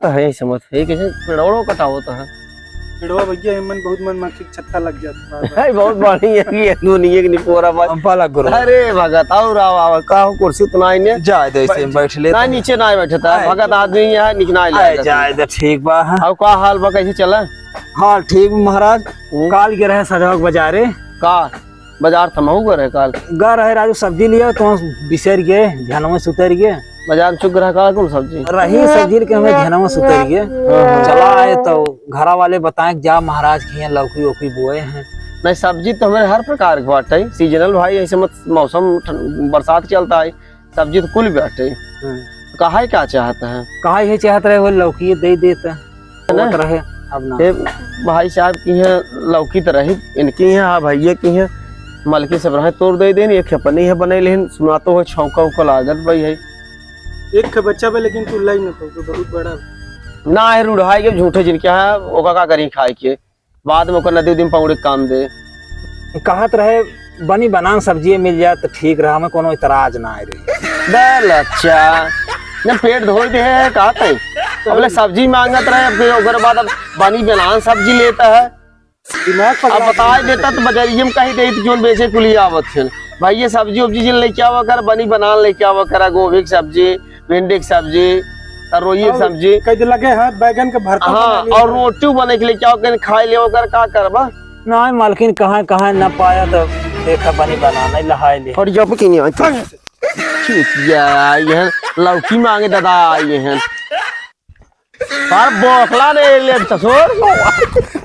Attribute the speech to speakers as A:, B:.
A: तो है समझ है कैसे पेड़ों कटाओ तो है
B: पेड़वा भैया मन बहुत मन मक्खी छत्ता लग जाता
A: है बहुत बढ़िया है कि दुनिया की निपोरा बात
C: अंपाला गुरु
A: अरे भगत आओ राव आवा का कुर्सी तो नहीं ने
C: जाए दे ऐसे बैठ ले
A: ना नीचे ना बैठता भगत आदमी यहाँ निकना
C: आए जाए दे ठीक बा
A: अब का हाल बा कैसे चला
C: हाँ ठीक महाराज काल गे रहे सजावक बाजारे
A: का बाजार थमाऊ गए काल
C: गा रहे राजू सब्जी लिया तो बिसर गए ध्यान में सुतर गए
A: बाजार में चुक रहा का कौन सब्जी
C: रही सब्जी के हमें ध्यान में सुतर गए चला आए तो घरा वाले बताए जा महाराज के यहाँ लौकी वोकी बोए हैं
A: नहीं सब्जी तो हमारे हर प्रकार के बाटे सीजनल भाई ऐसे मत मौसम बरसात चलता है सब्जी तो कुल बाटे कहा क्या चाहता है
C: कहा ये चाहते रहे वो लौकी दे देता रहे अब ना
A: भाई साहब की है लौकी तो रही इनकी है हाँ भैया की है मलकी सब रहे तोड़ दे देन एक खेपनी है बने लेकिन सुना तो हो छौका उका लागत भाई है
B: एक बच्चा पे लेकिन तू लाई ना तो बहुत बड़ा
A: ना है रुढ़ाई के झूठे जिनके है ओका का करी खाए के बाद में ओकर नदी दिन पौड़े काम दे
C: कहत रहे बनी बनान सब्जी मिल जाए तो ठीक रहा हमें कोनो इतराज ना आए रही
A: दल अच्छा न पेट धोई दे है कहते हैं अब सब्जी मांगत रहे फिर ओकर बाद अब बनी बनान सब्जी लेता है
B: दिमाग
A: अब बता देता तो बजारिए में कहीं दे जोन बेचे कुली आवत थे भाई ये सब्जी उब्जी जिन लेके आवा कर बनी बनान लेके आवा करा गोभी की सब्जी भिंडी की सब्जी तरोई की सब्जी
B: कई दिन लगे हाथ बैगन का भरता
A: हाँ और रोटी बने के लिए क्या कर खाए ले कर का करबा
C: ना मालकिन कहाँ कहाँ न पाया तो देखा बनी बनाना लहाई ले
A: और जब की नहीं ये लौकी मांगे दादा आए हैं पर बोखला ने ले ससुर